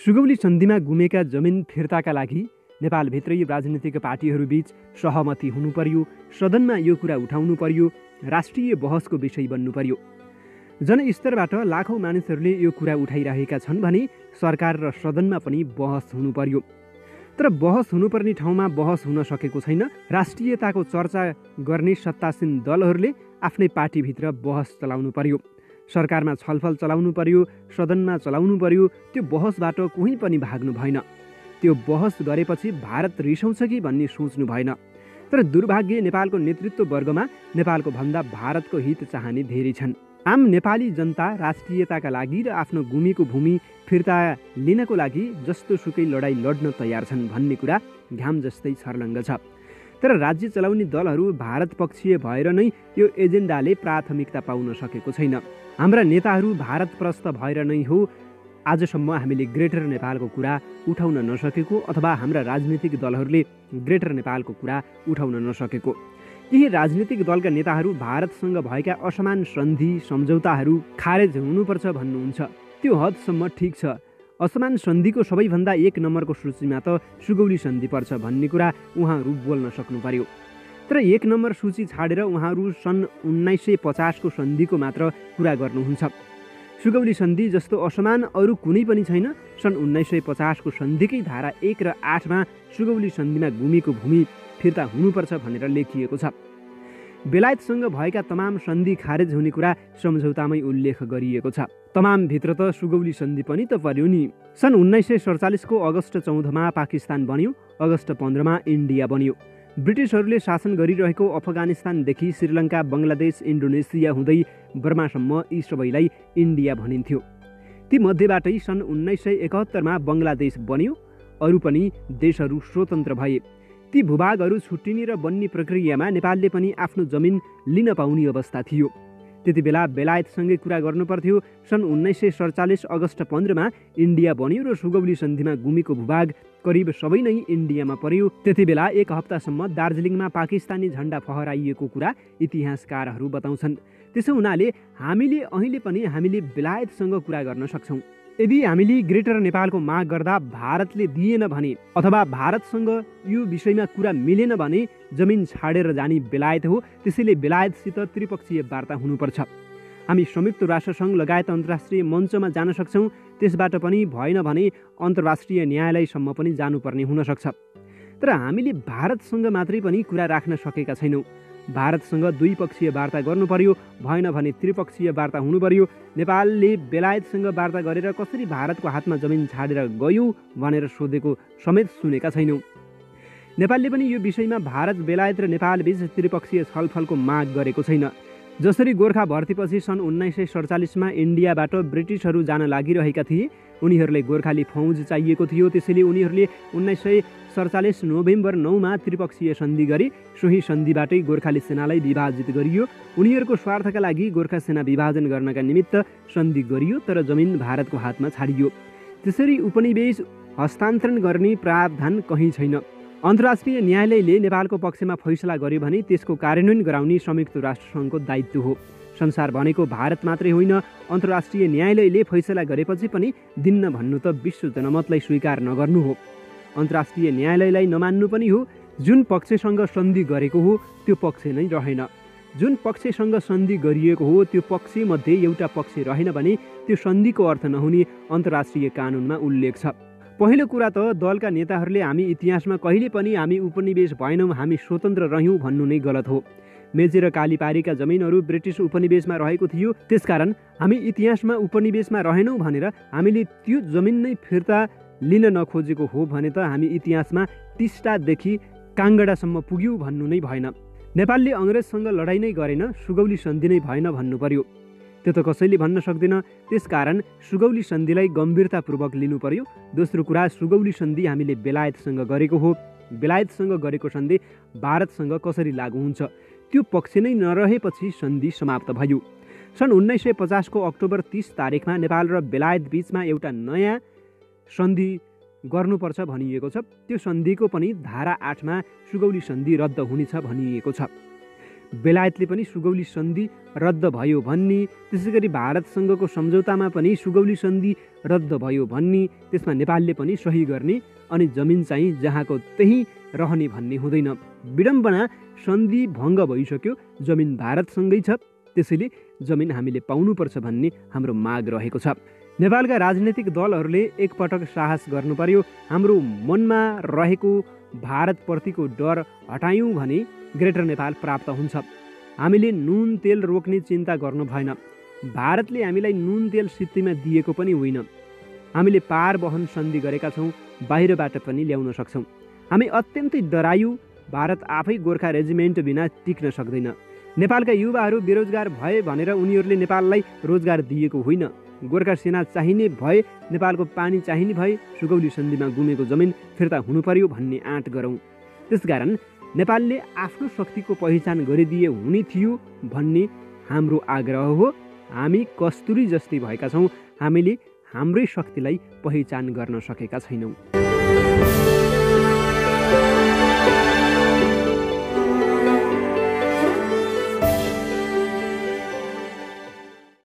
सुगौली सन्धिमा गुमेका जमिन फिर्ताका लागि नेपालभित्रै राजनीतिक पार्टीहरूबीच सहमति हुनु पर्यो, सदनमा यो कुरा उठाउनु पर्यो, राष्ट्रिय बहसको विषय बन्नु पर्यो। जनस्तरबाट लाखौँ मानिसहरूले यो कुरा उठाइरहेका छन् भने सरकार र सदनमा पनि बहस हुनु पर्यो। तर बहस हुनुपर्ने ठाउँमा बहस हुन सकेको छैन। राष्ट्रियताको चर्चा गर्ने सत्तासीन दलहरूले आफ्नै पार्टीभित्र बहस चलाउनु पर्यो, सरकारमा छलफल चलाउनु पर्यो, सदनमा चलाउनु पर्यो। त्यो बहसबाट कोही पनि भाग्नु भएन। त्यो बहस गरेपछि भारत रिसाउँछ कि भन्ने सोच्नु भएन। तर दुर्भाग्य नेपालको नेतृत्व वर्गमा नेपालको भन्दा भारतको हित चाहने धेरै छन्। आम नेपाली जनता राष्ट्रियताका लागि र आफ्नो गुमेको भूमि फिर्ता लिनको लागि जस्तो सुकै लडाईँ लड्न तयार छन् भन्ने कुरा घाम जस्तै छर्लङ्ग छ। तर राज्य चलाउने दलहरू भारत पक्षीय भएर नै यो एजेन्डाले प्राथमिकता पाउन सकेको छैन। हाम्रा नेताहरू भारतप्रस्त भएर नै हो आजसम्म हामीले ग्रेटर नेपालको कुरा उठाउन नसकेको, अथवा हाम्रा राजनीतिक दलहरूले ग्रेटर नेपालको कुरा उठाउन नसकेको। केही राजनीतिक दलका नेताहरू भारतसँग भएका असमान सन्धि सम्झौताहरू खारेज हुनुपर्छ भन्नुहुन्छ। त्यो हदसम्म ठिक छ। असमान सन्धिको सबैभन्दा एक नम्बरको सूचीमा त सुगौली सन्धि पर्छ भन्ने कुरा उहाँहरू बोल्न सक्नु पर्यो। तर एक नम्बर सूची छाडेर उहाँहरू सन् 1950 को सन्धिको मात्र कुरा गर्नुहुन्छ। सुगौली सन्धि जस्तो असमान अरू कुनै पनि छैन। सन् 1950 को सन्धिकै धारा 1 र 8 मा सुगौली सन्धिमा गुमेको भूमि फिर्ता हुनुपर्छ भनेर लेखिएको छ। बेलायतसँग भएका तमाम सन्धि खारेज हुने कुरा सम्झौतामै उल्लेख गरिएको छ। तमाम भित्र त सुगौली सन्धि पनि त पर्यो नि। सन् 1947 को अगस्ट 14 मा पाकिस्तान बन्यो, अगस्ट 15 मा इन्डिया बन्यो। ब्रिटिसहरूले शासन गरिरहेको अफगानिस्तानदेखि श्रीलङ्का, बङ्गलादेश, इन्डोनेसिया हुँदै बर्मासम्म यी सबैलाई इन्डिया भनिन्थ्यो। ती मध्येबाटै सन् 1971 मा बङ्गलादेश बन्यो। अरू पनि देशहरू स्वतन्त्र भए। ती भूभागहरू छुट्टिने र बन्ने प्रक्रियामा नेपालले पनि आफ्नो जमिन लिन पाउने अवस्था थियो। त्यति बेला बेलायतसँगै कुरा गर्नुपर्थ्यो। सन् 1947 अगस्ट 15 मा इन्डिया बन्यो र सुगौली सन्धिमा गुमेको भूभाग करिब सबै नै इन्डियामा पर्यो। त्यति बेला एक हप्तासम्म दार्जिलिङमा पाकिस्तानी झण्डा फहराइएको कुरा इतिहासकारहरू बताउँछन्। त्यसो हुनाले अहिले पनि हामीले बेलायतसँग कुरा गर्न सक्छौँ। यदि हामीले ग्रेटर नेपालको माग गर्दा भारतले दिएन भने, अथवा भारतसँग यो विषयमा कुरा मिलेन भने जमिन छाडेर जाने बेलायत हो। त्यसैले बेलायतसित त्रिपक्षीय वार्ता हुनुपर्छ। हामी संयुक्त राष्ट्रसङ्घ लगायत अन्तर्राष्ट्रिय मञ्चमा जान सक्छौँ। त्यसबाट पनि भएन भने अन्तर्राष्ट्रिय न्यायालयसम्म पनि जानुपर्ने हुनसक्छ। तर हामीले भारतसँग मात्रै पनि कुरा राख्न सकेका छैनौँ। भारतसँग द्विपक्षीय वार्ता गर्नु पर्यो, भएन भने त्रिपक्षीय वार्ता हुनु पर्यो। नेपालले बेलायतसँग वार्ता गरेर कसरी भारतको हातमा जमिन छाडेर गयो भनेर सोधेको समेत सुनेका छैनौँ। नेपालले पनि यो विषयमा भारत, बेलायत र नेपाल बीच त्रिपक्षीय छलफलको माग गरेको छैन। जसरी गोर्खा भर्तीपछि सन् 1947 मा इन्डियाबाट ब्रिटिसहरू जान लागिरहेका थिए, उनीहरूलाई गोर्खाली फौज चाहिएको थियो। त्यसैले उनीहरूले 1947 नोभेम्बर 9 मा त्रिपक्षीय सन्धि गरे। सोही सन्धिबाटै गोर्खाली सेनालाई विभाजित गरियो। उनीहरूको स्वार्थका लागि गोर्खा सेना विभाजन गर्नका निमित्त सन्धि गरियो, तर जमिन भारतको हातमा छाडियो। त्यसरी उपनिवेश हस्तान्तरण गर्ने प्रावधान कहीँ छैन। अन्तर्राष्ट्रिय न्यायालयले नेपालको पक्षमा फैसला गर्यो भने त्यसको कार्यान्वयन गराउने संयुक्त राष्ट्रसङ्घको दायित्व हो। संसार भनेको भारत मात्रै होइन। अन्तर्राष्ट्रिय न्यायालयले फैसला गरेपछि पनि दिन्न भन्नु त विश्व जनमतलाई स्वीकार नगर्नु हो। अन्तर्राष्ट्रिय न्यायालयलाई नमान्नु पनि हो। जुन पक्षसँग सन्धि गरेको हो त्यो पक्ष नै रहेन। जुन पक्षसँग सन्धि गरिएको हो त्यो पक्षमध्ये एउटा पक्ष रहेन भने त्यो सन्धिको अर्थ नहुने अन्तर्राष्ट्रिय कानुनमा उल्लेख छ। पहिलो कुरा त दलका नेताहरूले हामी इतिहासमा कहिले पनि हामी उपनिवेश भएनौँ, हामी स्वतन्त्र रह्यौँ भन्नु नै गलत हो। मेची र कालीपारीका जमिनहरू ब्रिटिस उपनिवेशमा रहेको थियो। त्यसकारण हामी इतिहासमा उपनिवेशमा रहेनौँ भनेर हामीले त्यो जमिन नै फिर्ता लिन नखोजेको हो भने त हामी इतिहासमा टिस्टादेखि काङ्गडासम्म पुग्यौँ भन्नु नै भएन। नेपालले अङ्ग्रेजसँग लडाइँ नै गरेन, सुगौली सन्धि नै भएन भन्नु पर्यो। त्यो त कसैले भन्न सक्दैन। त्यसकारण सुगौली सन्धिलाई गम्भीरतापूर्वक लिनु पर्यो। दोस्रो कुरा, सुगौली सन्धि हामीले बेलायतसँग गरेको हो। बेलायतसँग गरेको सन्धि भारतसँग कसरी लागू हुन्छ? त्यो पक्ष नै नरहेपछि सन्धि समाप्त भयो। सन् 1950 को अक्टोबर 30 तारिखमा नेपाल र बेलायत बीचमा एउटा नयाँ सन्धि गर्नुपर्छ भनिएको छ। त्यो सन्धिको पनि धारा 8 मा सुगौली सन्धि रद्द हुनेछ भनिएको छ। बेलायतले पनि सुगौली सन्धि रद्द भयो भन्ने, त्यसै गरी भारतसँगको सम्झौतामा पनि सुगौली सन्धि रद्द भयो भन्ने, त्यसमा नेपालले पनि सही गर्ने अनि जमिन चाहिँ जहाँको त्यहीँ रहने भन्ने हुँदैन। विडम्बना, सन्धि भङ्ग भइसक्यो, जमिन भारतसँगै छ, त्यसैले जमिन हामीले पाउनुपर्छ भन्ने हाम्रो माग रहेको छ। नेपालका राजनैतिक दलहरूले एकपटक साहस गर्नु पर्यो। हाम्रो मनमा रहेको भारतप्रतिको डर हटायौँ भने ग्रेटर नेपाल प्राप्त हुन्छ। हामीले नुन तेल रोक्ने चिन्ता गर्नु भएन। भारतले हामीलाई नुन तेल सित्तैमा दिएको पनि होइन। हामीले पार वहन सन्धि गरेका छौँ, बाहिरबाट पनि ल्याउन सक्छौँ। हामी अत्यन्तै डरायु, भारत आफै गोर्खा रेजिमेन्ट बिना टिक्न सक्दैन। नेपालका युवाहरू बेरोजगार भए भनेर उनीहरूले नेपाललाई रोजगार दिएको होइन। गोर्खा सेना चाहिने भए, नेपालको पानी चाहिने भए सुगौली सन्धिमा गुमेको जमिन फिर्ता हुनु पर्यो भन्ने आँट गरौँ। त्यसकारण नेपालले आफ्नो शक्तिको पहिचान गरिदिए हुने थियो भन्ने हाम्रो आग्रह हो। हामी कस्तुरी जस्तै भएका छौँ, हामीले हाम्रै शक्तिलाई पहिचान गर्न सकेका छैनौँ।